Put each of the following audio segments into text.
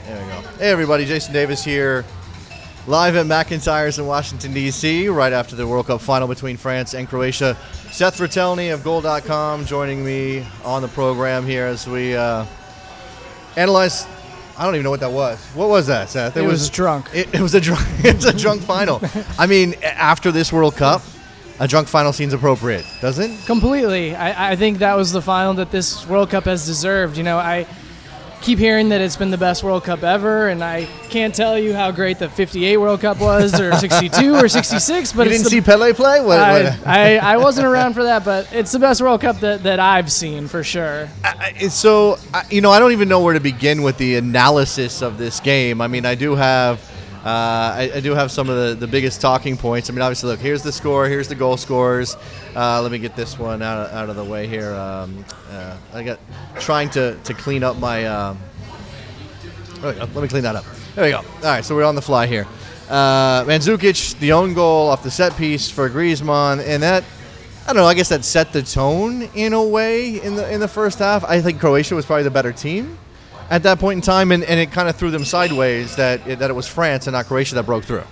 There we go. Hey, everybody. Jason Davis here, live at McIntyre's in Washington, D.C., right after the World Cup final between France and Croatia. Seth Vertelny of Goal.com joining me on the program here as we analyze. I don't even know what that was. What was that, Seth? It was drunk. It was a drunk. It's a drunk final. I mean, after this World Cup, a drunk final seems appropriate, doesn't it? Completely. I think that was the final that this World Cup has deserved. You know, I keep hearing that it's been the best World Cup ever, and I can't tell you how great the 58 World Cup was, or 62 or 66. But you didn't see Pele play? I wasn't around for that, but it's the best World Cup that I've seen for sure. I don't even know where to begin with the analysis of this game. I mean, I do have some of the biggest talking points. I mean, obviously, look, here's the score, here's the goal scorers. Let me get this one out of the way here. I got trying to clean up my. Let me clean that up. There we go. All right, so we're on the fly here. Mandzukic, the own goal off the set piece for Griezmann, and that, I don't know, I guess that set the tone in a way in the first half. I think Croatia was probably the better team at that point in time, and it kind of threw them sideways that it was France and not Croatia that broke through.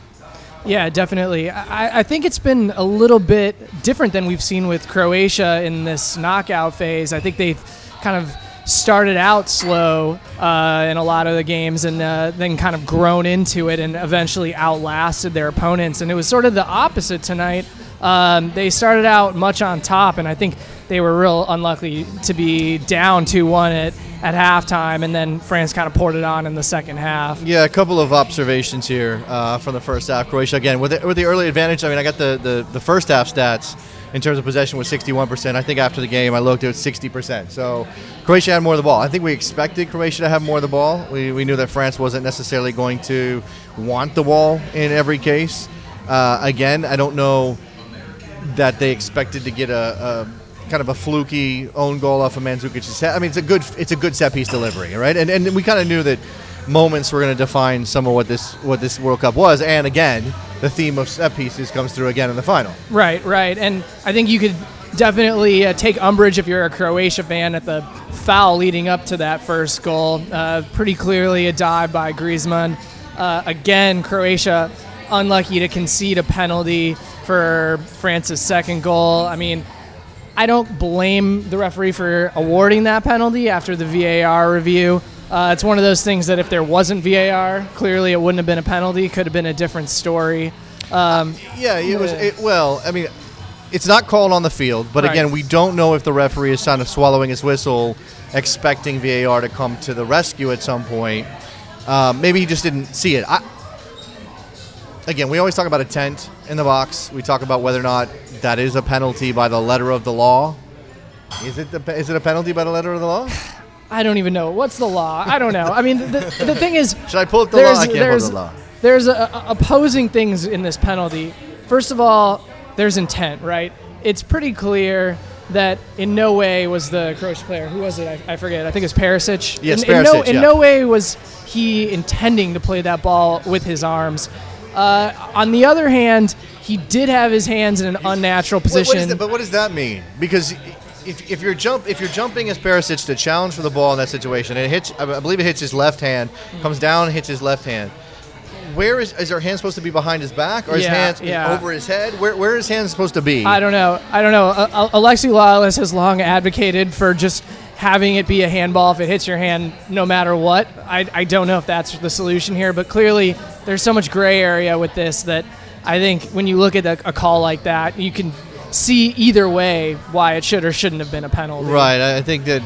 Yeah, definitely. I think it's been a little bit different than we've seen with Croatia in this knockout phase. I think they've kind of started out slow in a lot of the games and then kind of grown into it and eventually outlasted their opponents. And it was sort of the opposite tonight. They started out much on top, and I think they were real unlucky to be down 2-1 at halftime, and then France kind of poured it on in the second half. Yeah, a couple of observations here from the first half. Croatia, again, with the early advantage. I mean, I got the first half stats in terms of possession was 61%. I think after the game I looked, it was 60%. So Croatia had more of the ball. I think we expected Croatia to have more of the ball. We knew that France wasn't necessarily going to want the ball in every case. Again, I don't know that they expected to get a kind of a fluky own goal off of Mandzukic's head. I mean, it's a good set piece delivery, right? And we kind of knew that moments were going to define some of what this World Cup was. And again, the theme of set pieces comes through again in the final. Right. And I think you could definitely take umbrage if you're a Croatia fan at the foul leading up to that first goal. Pretty clearly a dive by Griezmann. Again, Croatia unlucky to concede a penalty for France's second goal. I mean, I don't blame the referee for awarding that penalty after the VAR review. It's one of those things that if there wasn't VAR, clearly it wouldn't have been a penalty. Could have been a different story. It was. Well, I mean, it's not called on the field, but right. Again, we don't know if the referee is kind of swallowing his whistle, expecting VAR to come to the rescue at some point. Maybe he just didn't see it. Again, we always talk about a tent in the box. We talk about whether or not that is a penalty by the letter of the law. Is it a penalty by the letter of the law? I don't even know. What's the law? I don't know. I mean, the thing is... Should I pull up the law? I can't pull up the law. There's opposing things in this penalty. First of all, there's intent, right? It's pretty clear that in no way was the Croatian player, who was it? I forget. I think it was Perisic. Yes, Perisic, in no way was he intending to play that ball with his arms. On the other hand, he did have his hands in an unnatural position. But what does that mean? Because if you're jumping as Perisic to challenge for the ball in that situation, and I believe it hits his left hand, comes down and hits his left hand. Where is our hand supposed to be behind his back, or his hands over his head? Where is his hand supposed to be? I don't know. Alexi Lalas has long advocated for just having it be a handball if it hits your hand no matter what. I don't know if that's the solution here, but clearly there's so much gray area with this that I think when you look at a call like that, you can see either way why it should or shouldn't have been a penalty. Right. I think that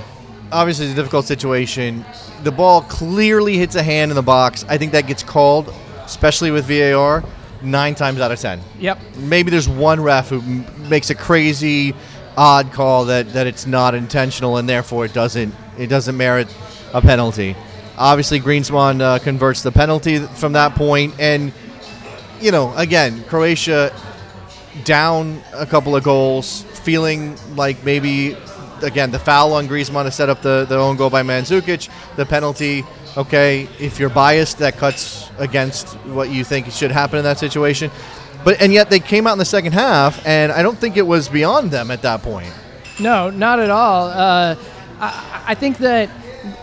obviously it's a difficult situation. The ball clearly hits a hand in the box. I think that gets called, especially with VAR, 9 times out of 10. Yep. Maybe there's one ref who makes a crazy, odd call that it's not intentional and therefore it doesn't merit a penalty. Obviously, Griezmann converts the penalty from that point, and again, Croatia down a couple of goals, feeling like maybe again the foul on Griezmann to set up the own goal by Mandzukic, the penalty. Okay, if you're biased, that cuts against what you think should happen in that situation. And yet they came out in the second half, and I don't think it was beyond them at that point. No, not at all. I think that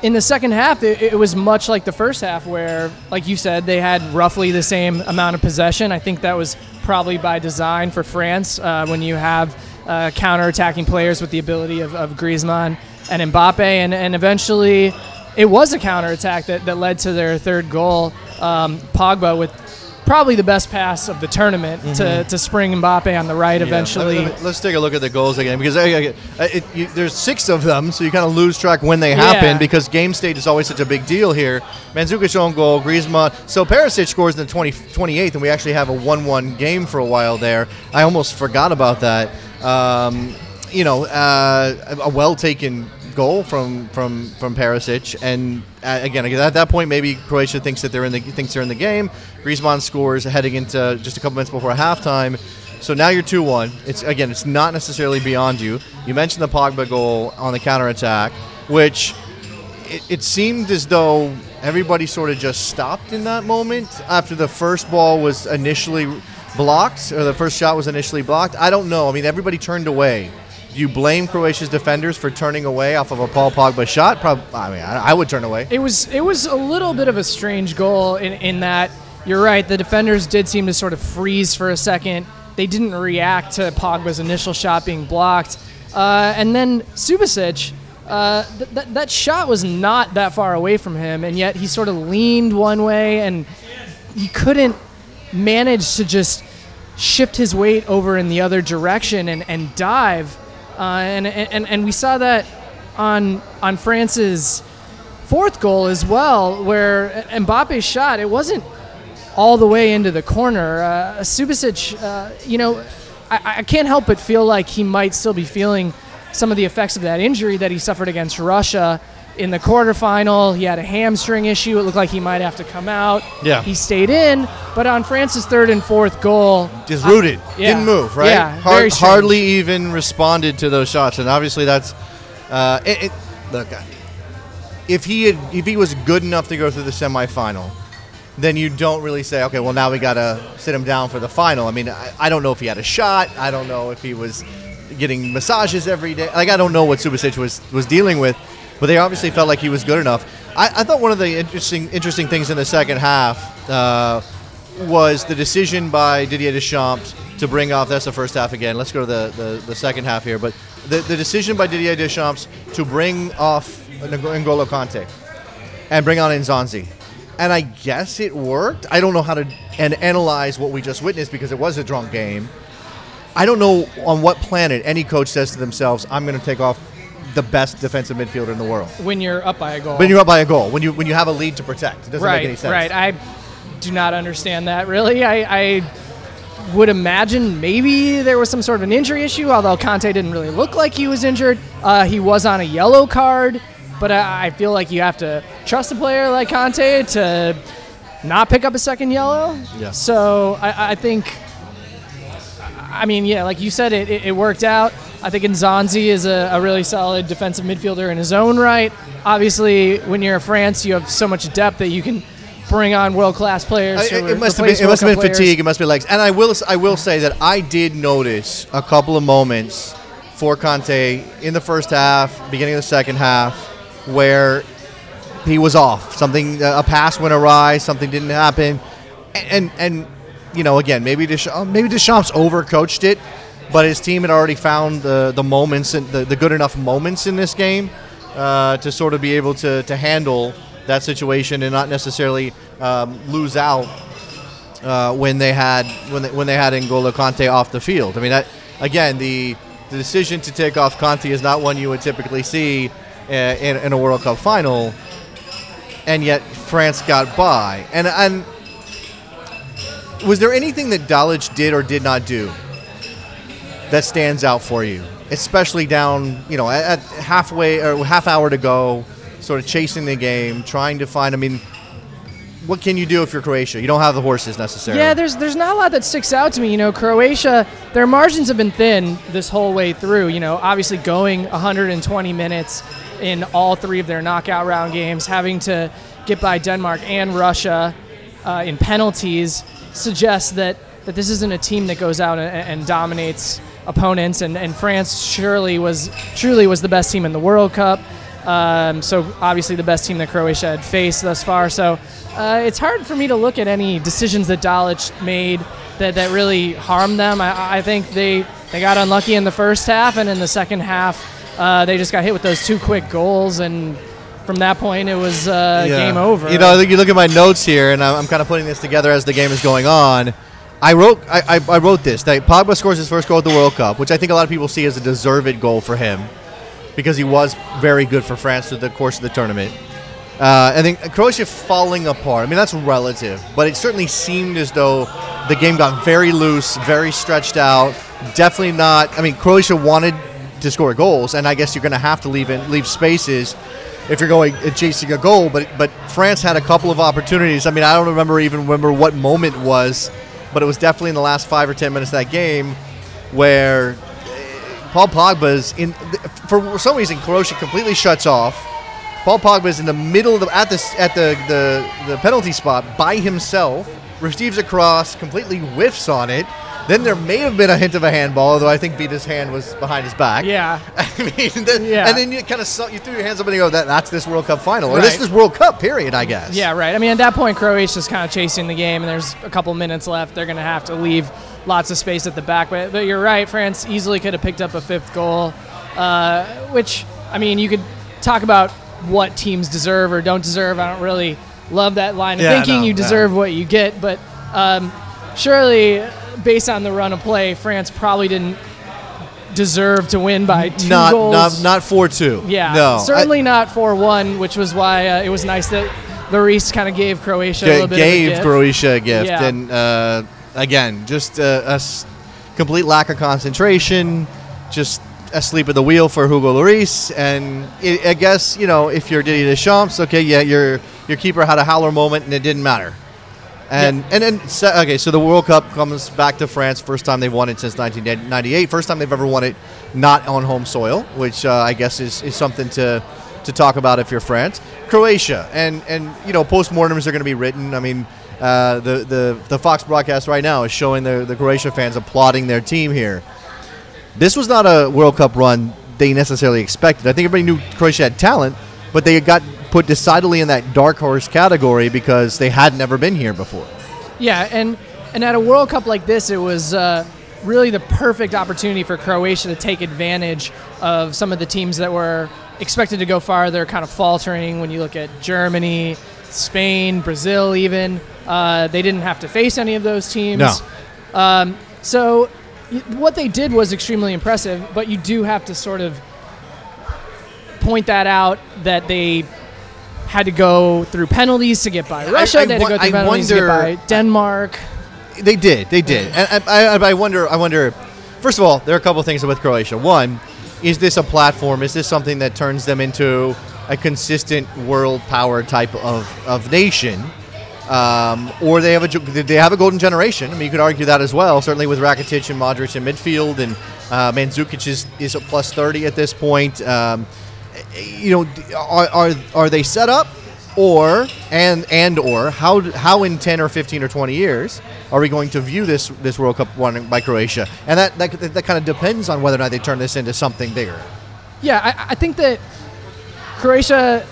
in the second half, it was much like the first half where, like you said, they had roughly the same amount of possession. I think that was probably by design for France when you have counter-attacking players with the ability of Griezmann and Mbappe. And eventually it was a counterattack that led to their third goal. Pogba with probably the best pass of the tournament to spring Mbappe on the right eventually. Let's take a look at the goals again, because there's 6 of them, so you kind of lose track when they happen, because game state is always such a big deal here. Mandzukic own goal, Griezmann. So Perisic scores in the 28th, and we actually have a 1-1 game for a while there. I almost forgot about that. A well-taken goal from Perisic, and again at that point maybe Croatia thinks they're in the game. Griezmann scores heading into just a couple minutes before halftime. So now you're 2-1. It's not necessarily beyond you. You mentioned the Pogba goal on the counterattack, which it seemed as though everybody sort of just stopped in that moment after the first ball was initially blocked, or the first shot was initially blocked. I don't know. I mean, everybody turned away. Do you blame Croatia's defenders for turning away off of a Paul Pogba shot? I would turn away. It was a little bit of a strange goal in that, you're right, the defenders did seem to sort of freeze for a second. They didn't react to Pogba's initial shot being blocked. And then Subasic, that shot was not that far away from him, and yet he sort of leaned one way, and he couldn't manage to just shift his weight over in the other direction and dive. And we saw that on France's fourth goal as well, where Mbappe's shot, it wasn't all the way into the corner. Subasic, I can't help but feel like he might still be feeling some of the effects of that injury that he suffered against Russia in the quarterfinal. He had a hamstring issue. It looked like he might have to come out. Yeah. He stayed in, but on France's third and fourth goal, just rooted. Didn't move, right? Yeah, hardly even responded to those shots. And obviously that's look, if he was good enough to go through the semifinal, then you don't really say, okay, well, now we got to sit him down for the final. I mean, I don't know if he had a shot. I don't know if he was getting massages every day. Like, I don't know what Subasic was dealing with, but they obviously felt like he was good enough. I thought one of the interesting things in the second half was the decision by Didier Deschamps to bring off, that's the first half again. Let's go to the second half here. But the decision by Didier Deschamps to bring off N'Golo Kanté and bring on Nzonzi. And I guess it worked. I don't know how to analyze what we just witnessed because it was a drunk game. I don't know on what planet any coach says to themselves, I'm going to take off the best defensive midfielder in the world. When you're up by a goal. When you're up by a goal. When you have a lead to protect. It doesn't make any sense. Right. I do not understand that, really. I would imagine maybe there was some sort of an injury issue, although Kanté didn't really look like he was injured. He was on a yellow card. But I feel like you have to trust a player like Kanté to not pick up a second yellow. Yeah. So I think, like you said, it worked out. I think Nzonzi is a really solid defensive midfielder in his own right. Obviously, when you're France, you have so much depth that you can bring on world-class players. It must have been fatigue. It must be legs. And I will say that I did notice a couple of moments for Kanté in the first half, beginning of the second half, where he was off. A pass went awry, something didn't happen. And again, maybe Deschamps overcoached it, but his team had already found the moments and the good enough moments in this game to sort of be able to handle that situation and not necessarily lose out when they had N'Golo Kanté off the field. I mean, again, the decision to take off Kanté is not one you would typically see in a World Cup final, and yet France got by. And was there anything that Dalic did or did not do that stands out for you, especially down, at halfway or half hour to go, sort of chasing the game, trying to find? I mean, what can you do if you're Croatia? You don't have the horses necessarily. Yeah, there's not a lot that sticks out to me. Croatia, their margins have been thin this whole way through. Obviously going 120 minutes in all three of their knockout round games, having to get by Denmark and Russia in penalties suggests that this isn't a team that goes out and dominates opponents. And France truly was the best team in the World Cup. So obviously the best team that Croatia had faced thus far. So it's hard for me to look at any decisions that Dalic made that really harmed them. I think they got unlucky in the first half, and in the second half they just got hit with those 2 quick goals, and from that point it was game over. You know, I think you look at my notes here, and I'm kind of putting this together as the game is going on. I wrote this, that Pogba scores his first goal at the World Cup, which I think a lot of people see as a deserved goal for him because he was very good for France through the course of the tournament. I think Croatia falling apart, I mean, that's relative, but it certainly seemed as though the game got very loose, very stretched out. Definitely not, I mean, Croatia wanted to score goals, and I guess you're going to have to leave spaces if you're going chasing a goal, but France had a couple of opportunities. I mean, I don't remember what moment it was, but it was definitely in the last 5 or 10 minutes of that game where Paul Pogba's for some reason Croatia completely shuts off. Paul Pogba's in the middle of at the penalty spot by himself, receives a cross, completely whiffs on it. Then there may have been a hint of a handball, although I think Vida's hand was behind his back. Yeah. I mean, and then you kind of you threw your hands up and you go, that's this World Cup final, or this is World Cup period, I guess. Yeah, right. I mean, at that point, Croatia's kind of chasing the game, and there's a couple minutes left. They're going to have to leave lots of space at the back. But you're right, France easily could have picked up a 5th goal, which, I mean, you could talk about what teams deserve or don't deserve. I don't really love that line of thinking. No, you deserve what you get, but surely, based on the run of play, France probably didn't deserve to win by 2 goals. Not 4-2. Yeah, no, certainly not 4-1, which was why it was nice that Lloris kind of gave Croatia a little bit of a gift. Croatia a gift. Yeah. And again, just a complete lack of concentration, just asleep at the wheel for Hugo Lloris. And I guess, you know, if you're Didier Deschamps, okay, yeah, your keeper had a howler moment and it didn't matter. And so the World Cup comes back to France. First time they've won it since 1998. First time they've ever won it not on home soil, which I guess is something to talk about if you're France. Croatia, and you know, postmortems are going to be written. I mean, the Fox broadcast right now is showing the Croatia fans applauding their team here. This was not a World Cup run they necessarily expected. I think everybody knew Croatia had talent, but they got put decidedly in that dark horse category because they had never been here before. Yeah, and at a World Cup like this, it was really the perfect opportunity for Croatia to take advantage of some of the teams that were expected to go farther, kind of faltering. When you look at Germany, Spain, Brazil even, they didn't have to face any of those teams. No. So what they did was extremely impressive, but you do have to sort of point that out that they had to go through penalties to get by Russia. They had to go through penalties to get by Denmark. They did. And I wonder, first of all, there are a couple of things with Croatia. One, is this a platform? Is this something that turns them into a consistent world power type of nation? Or they have a golden generation. I mean, you could argue that as well, certainly with Rakitic and Modric in midfield, and Mandzukic is a plus 30 at this point. You know, are they set up, or how in 10 or 15 or 20 years are we going to view this World Cup won by Croatia? And that kind of depends on whether or not they turn this into something bigger. Yeah, I think that Croatia,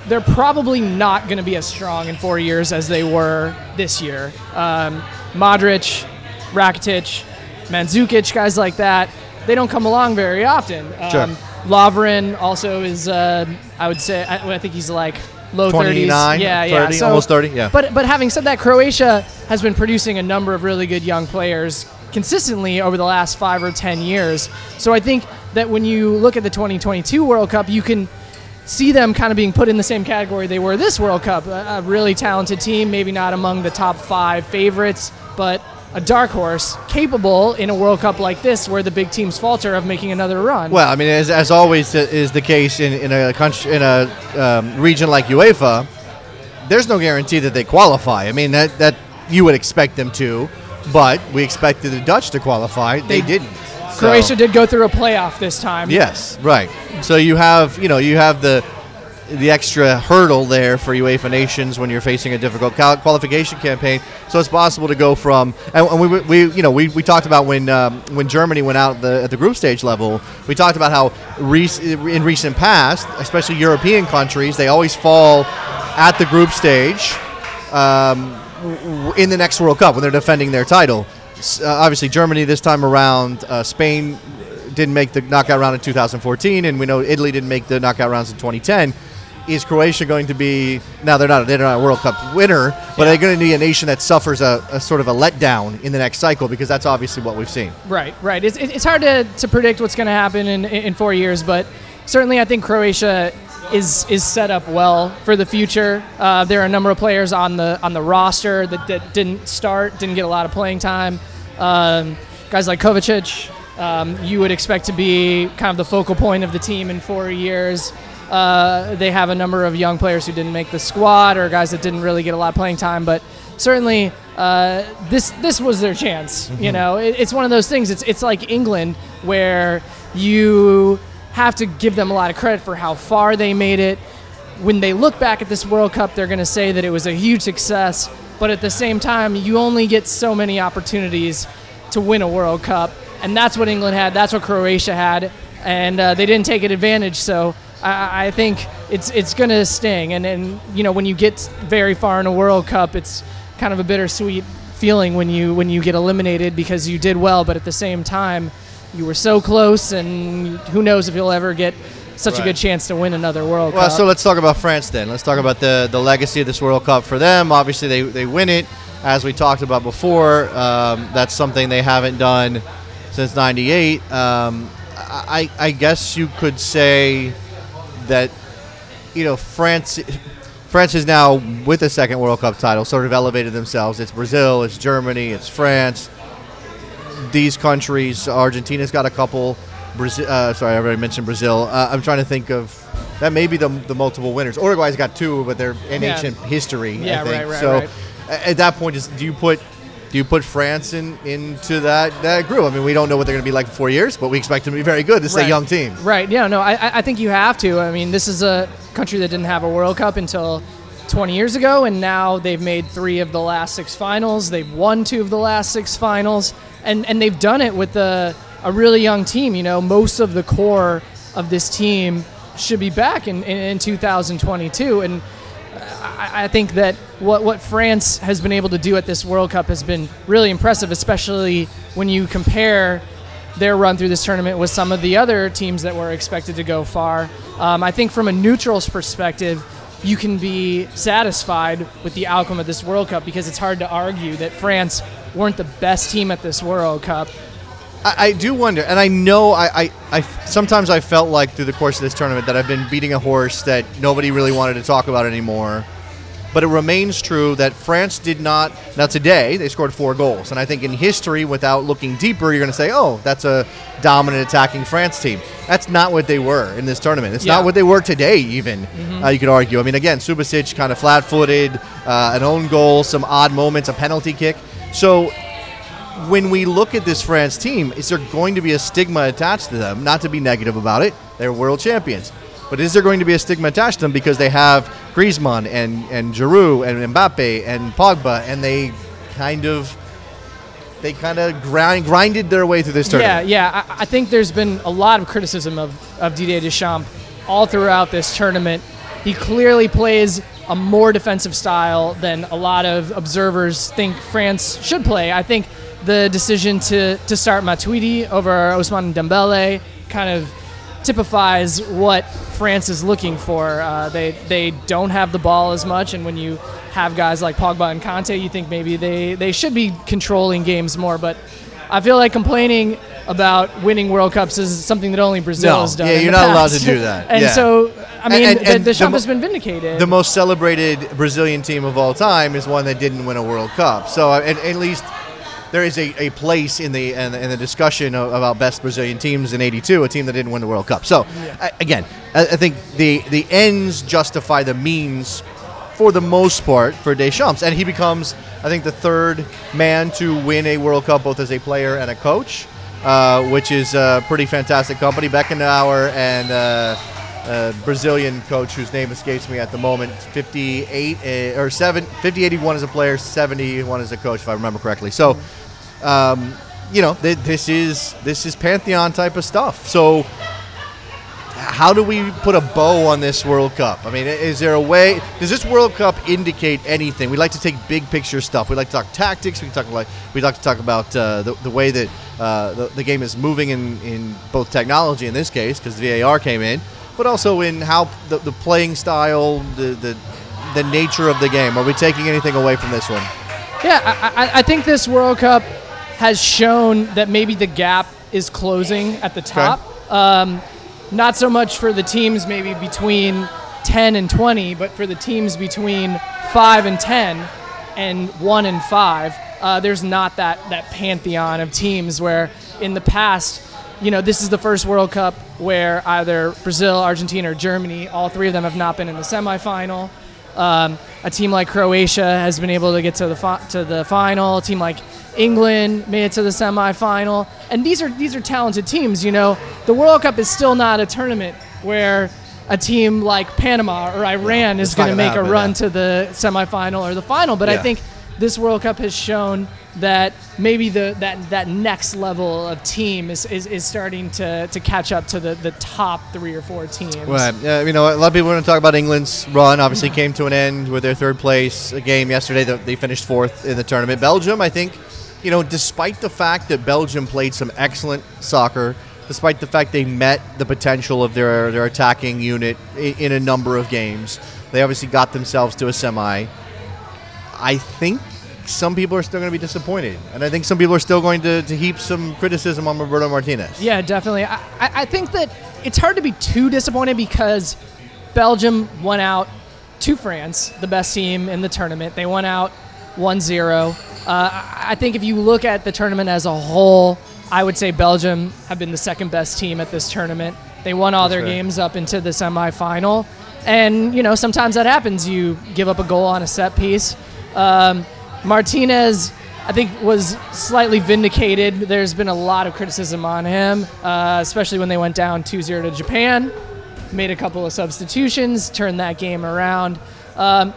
they're probably not going to be as strong in 4 years as they were this year. Modric, Rakitic, Mandzukic, guys like that, they don't come along very often. Sure. Lovren also is, I would say, I think he's like low 29, 30s. Yeah, 30, so, almost 30, yeah. But having said that, Croatia has been producing a number of really good young players consistently over the last 5 or 10 years. So I think that when you look at the 2022 World Cup, you can see them kind of being put in the same category they were this World Cup. A really talented team, maybe not among the top 5 favorites, but a dark horse, capable in a World Cup like this where the big teams falter of making another run. Well, I mean, as always is the case in a country, in a region like UEFA, there's no guarantee that they qualify. I mean, that you would expect them to, but we expected the Dutch to qualify. They didn't. Croatia did go through a playoff this time. Yes, right. So you have the the extra hurdle there for UEFA nations when you're facing a difficult qualification campaign. So it's possible to go from, and we talked about when Germany went out at the group stage level. We talked about how in recent past, especially European countries, they always fall at the group stage in the next World Cup when they're defending their title. Obviously, Germany this time around, Spain didn't make the knockout round in 2014, and we know Italy didn't make the knockout rounds in 2010. Is Croatia going to be, now they're not a World Cup winner, but they're going to be a nation that suffers a sort of a letdown in the next cycle, because that's obviously what we've seen. Right. It's hard to predict what's going to happen in 4 years, but certainly I think Croatia is set up well for the future. There are a number of players on the roster that didn't get a lot of playing time. Guys like Kovacic, you would expect to be kind of the focal point of the team in 4 years. They have a number of young players who didn't make the squad, or guys that didn't really get a lot of playing time, but certainly this was their chance. Mm-hmm. You know, it's one of those things. It's like England, where you have to give them a lot of credit for how far they made it. When they look back at this World Cup, they're going to say that it was a huge success, but at the same time, you only get so many opportunities to win a World Cup, and that's what England had, that's what Croatia had, and they didn't take advantage. So I think it's going to sting, and you know, when you get very far in a World Cup, it's kind of a bittersweet feeling when you get eliminated, because you did well, but at the same time, you were so close, and who knows if you'll ever get such a good chance to win another World Cup. Well, so let's talk about France then. Let's talk about the legacy of this World Cup for them. Obviously, they win it, as we talked about before. That's something they haven't done since '98. I guess you could say that, you know, France is now, with a second World Cup title, sort of elevated themselves. It's Brazil, it's Germany, it's France. These countries, Argentina's got a couple. Brazil, sorry, I already mentioned Brazil. I'm trying to think of that. Maybe the multiple winners. Uruguay's got two, but they're in ancient history. Yeah, I think. right. So at that point, do you put France into that group? I mean, we don't know what they're going to be like for 4 years, but we expect them to be very good. This is a young team. Right. Yeah. No, I think you have to. I mean, this is a country that didn't have a World Cup until 20 years ago, and now they've made 3 of the last 6 finals. They've won 2 of the last 6 finals, and they've done it with a really young team. You know, most of the core of this team should be back in 2022, and I think that what France has been able to do at this World Cup has been really impressive, especially when you compare their run through this tournament with some of the other teams that were expected to go far. I think from a neutral's perspective, you can be satisfied with the outcome of this World Cup, because it's hard to argue that France weren't the best team at this World Cup. I do wonder, and I know I sometimes I felt like through the course of this tournament that I've been beating a horse that nobody really wanted to talk about anymore. But it remains true that France did not. Now today they scored 4 goals, and I think in history, without looking deeper, you're going to say, "Oh, that's a dominant attacking France team." That's not what they were in this tournament. It's not what they were today, even. You could argue. I mean, again, Subasic kind of flat-footed, an own goal, some odd moments, a penalty kick. So when we look at this France team, is there going to be a stigma attached to them? Not to be negative about it, they're world champions. But is there going to be a stigma attached to them because they have Griezmann and Giroud and Mbappe and Pogba, and they kind of grinded their way through this tournament? Yeah. I think there's been a lot of criticism of Didier Deschamps all throughout this tournament. He clearly plays a more defensive style than a lot of observers think France should play. I think the decision to start Matuidi over Ousmane Dembele kind of typifies what France is looking for. They don't have the ball as much, and when you have guys like Pogba and Kanté, you think maybe they should be controlling games more. But I feel like complaining about winning World Cups is something that only Brazil has done. Yeah, you're not allowed to do that. And so, I mean, Deschamps has been vindicated. The most celebrated Brazilian team of all time is one that didn't win a World Cup. So at least there is a place in the discussion about best Brazilian teams in '82, a team that didn't win the World Cup. So, again, I think the ends justify the means for the most part for Deschamps. And he becomes, I think, the 3rd man to win a World Cup both as a player and a coach, which is a pretty fantastic company. Beckenbauer and Brazilian coach whose name escapes me at the moment. 50-81 as a player, 71 as a coach, if I remember correctly. So, this is Pantheon type of stuff. So, how do we put a bow on this World Cup? I mean, is there a way? Does this World Cup indicate anything? We like to take big picture stuff. We like to talk tactics. We like to talk about the way that the game is moving in both technology in this case, because VAR came in, but also in how the playing style, the nature of the game. Are we taking anything away from this one? Yeah, I think this World Cup has shown that maybe the gap is closing at the top. Okay. Not so much for the teams maybe between 10 and 20, but for the teams between 5 and 10 and 1 and 5. There's not that pantheon of teams where in the past, this is the first World Cup where either Brazil, Argentina, or Germany, all three of them have not been in the semifinal. A team like Croatia has been able to get to the final. A team like England made it to the semifinal, and these are talented teams. The World Cup is still not a tournament where a team like Panama or Iran is going to make a run to the semifinal or the final. But I think this World Cup has shown that maybe that next level of team is starting to catch up to the top 3 or 4 teams. Right. A lot of people want to talk about England's run. Obviously, came to an end with their third place game yesterday. They finished 4th in the tournament. Belgium, I think, despite the fact that Belgium played some excellent soccer, despite the fact they met the potential of their attacking unit in a number of games, they obviously got themselves to a semi. I think some people are still going to be disappointed, and I think some people are still going to heap some criticism on Roberto Martinez. Yeah, definitely. I think that it's hard to be too disappointed because Belgium won out to France, the best team in the tournament. They won out 1-0. I think if you look at the tournament as a whole, I would say Belgium have been the second best team at this tournament. They won all their games up into the semifinal, and sometimes that happens. You give up a goal on a set piece. Martinez, I think, was slightly vindicated. There's been a lot of criticism on him, especially when they went down 2-0 to Japan. Made a couple of substitutions, turned that game around. It's a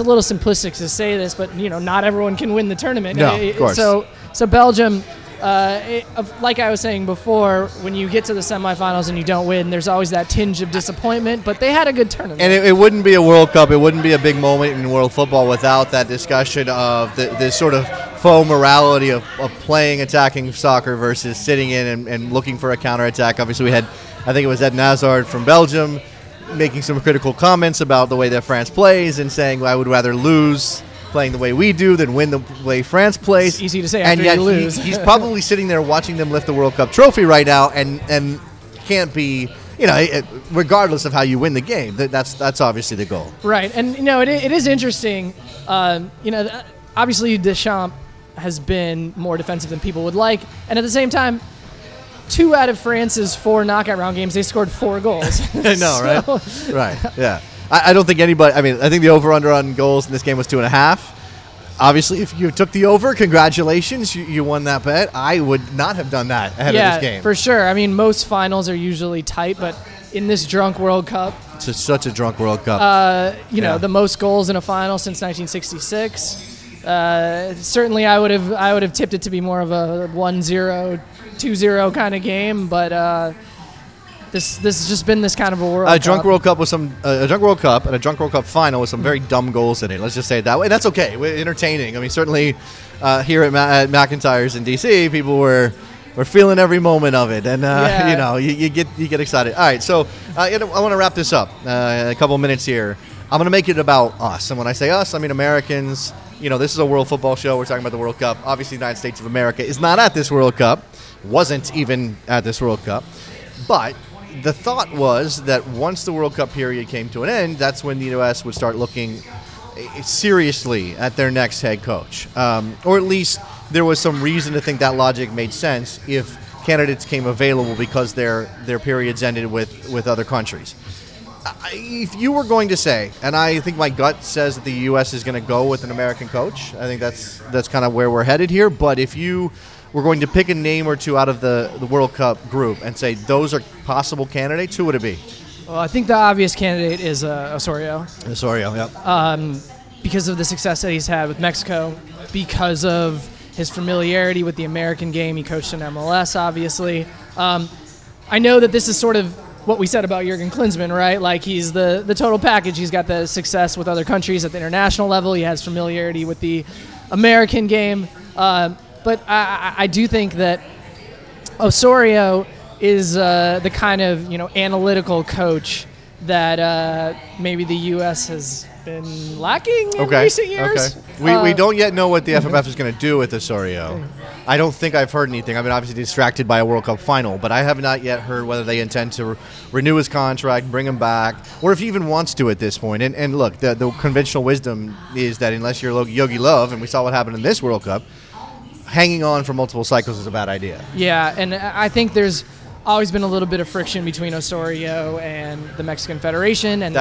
little simplistic to say this, but not everyone can win the tournament. No, of course. So Belgium, like I was saying before, when you get to the semifinals and you don't win, there's always that tinge of disappointment. But they had a good tournament. And it wouldn't be a World Cup. It wouldn't be a big moment in world football without that discussion of this sort of faux morality of playing attacking soccer versus sitting in and looking for a counterattack. Obviously, we had, I think it was Ed Hazard from Belgium, making some critical comments about the way that France plays and saying, well, I would rather lose playing the way we do than win the way France plays. It's easy to say after you lose. He's probably sitting there watching them lift the World Cup trophy right now and can't be, regardless of how you win the game, that's obviously the goal. Right. And, it is interesting. Obviously Deschamps has been more defensive than people would like. And at the same time, 2 out of France's 4 knockout round games, they scored 4 goals. I know, right? Right, yeah. I don't think anybody – I think the over-under on goals in this game was 2.5. Obviously, if you took the over, congratulations. You won that bet. I would not have done that ahead of this game. Yeah, for sure. Most finals are usually tight, but in this drunk World Cup – it's such a drunk World Cup. The most goals in a final since 1966. Certainly, I would have tipped it to be more of a 1-0, 2-0 kind of game, but this has just been this kind of a World Cup. A drunk World Cup and a drunk World Cup final with some very dumb goals in it. Let's just say it that way. That's okay. We're entertaining. Certainly here at McIntyre's in DC, people were feeling every moment of it, and you get excited. All right, so I want to wrap this up. A couple of minutes here. I'm going to make it about us, and when I say us, I mean Americans. This is a world football show. We're talking about the World Cup. Obviously, the United States of America is not at this World Cup. Wasn't even at this World Cup. But the thought was that once the World Cup period came to an end, that's when the U.S. would start looking seriously at their next head coach. Or at least there was some reason to think that logic made sense if candidates came available because their periods ended with other countries. If you were going to say, and I think my gut says that the U.S. is going to go with an American coach, I think that's kind of where we're headed here. But if you we're going to pick a name or two out of the World Cup group and say those are possible candidates, who would it be? Well, I think the obvious candidate is Osorio. Osorio, yeah. Because of the success that he's had with Mexico, because of his familiarity with the American game. He coached in MLS, obviously. I know that this is sort of what we said about Jurgen Klinsmann, right? Like, he's the total package. He's got the success with other countries at the international level. He has familiarity with the American game. But I do think that Osorio is the kind of, analytical coach that maybe the U.S. has been lacking in recent years. Okay. We don't yet know what the FMF is going to do with Osorio. I don't think I've heard anything. I've been obviously distracted by a World Cup final, but I have not yet heard whether they intend to renew his contract, bring him back, or if he even wants to at this point. And look, the conventional wisdom is that unless you're Yogi Löw, and we saw what happened in this World Cup, hanging on for multiple cycles is a bad idea. Yeah, and I think there's always been a little bit of friction between Osorio and the Mexican Federation and the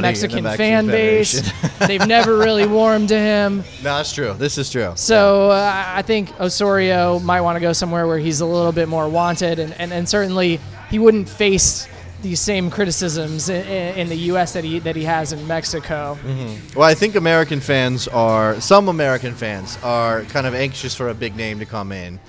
Mexican fan base. They've never really warmed to him. No, that's true. This is true. So I think Osorio might want to go somewhere where he's a little bit more wanted, and certainly he wouldn't face these same criticisms in the U.S. that he has in Mexico. Mm-hmm. Well, I think some American fans are kind of anxious for a big name to come in.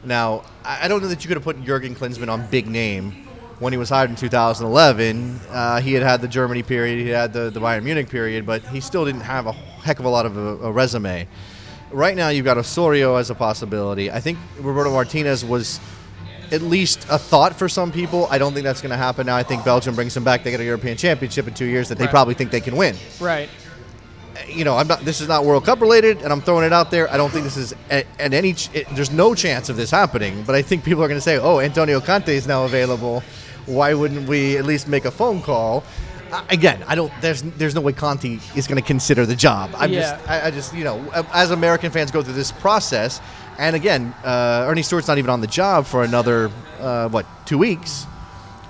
Now, I don't know that you could have put Jurgen Klinsmann on big name when he was hired in 2011. He had the Germany period, he had the Bayern Munich period, but he still didn't have a heck of a lot of a resume. Right now, you've got Osorio as a possibility. I think Roberto Martinez was at least a thought for some people. I don't think that's going to happen now. I think Belgium brings him back. They get a European Championship in 2 years that they probably think they can win. Right. This is not World Cup related, and I'm throwing it out there. I don't think this is there's no chance of this happening, but I think people are going to say, oh, Antonio Conte is now available. Why wouldn't we at least make a phone call? Again, there's no way Conte is going to consider the job. As American fans go through this process, and again, Ernie Stewart's not even on the job for another, 2 weeks.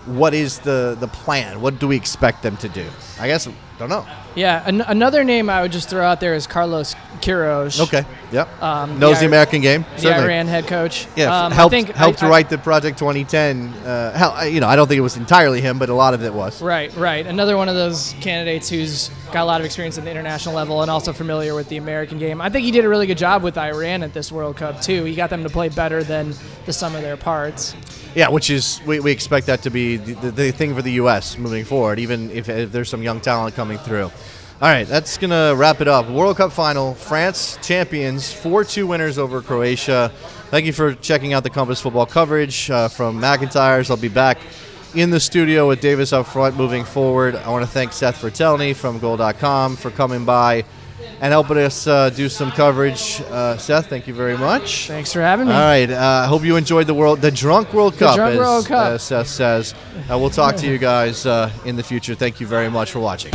What is the plan? What do we expect them to do? I guess, don't know. Yeah, another name I would just throw out there is Carlos Queiroz. Okay, yep. Knows the American game. The Iran head coach. Yeah, helped to write the Project 2010. I don't think it was entirely him, but a lot of it was. Right. Another one of those candidates who's got a lot of experience at the international level and also familiar with the American game. I think he did a really good job with Iran at this World Cup, too. He got them to play better than the sum of their parts. Yeah, which is we expect that to be the thing for the U.S. moving forward, even if there's some young talent coming through. All right, that's going to wrap it up. World Cup final, France champions, 4-2 winners over Croatia. Thank you for checking out the Compass Football coverage from McIntyre's. I'll be back in the studio with Davis up front moving forward. I want to thank Seth Vertelny from Goal.com for coming by and helping us do some coverage. Seth, thank you very much. Thanks for having me. All right, I hope you enjoyed the Drunk World Cup, as Seth says. We'll talk to you guys in the future. Thank you very much for watching.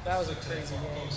That was a crazy game.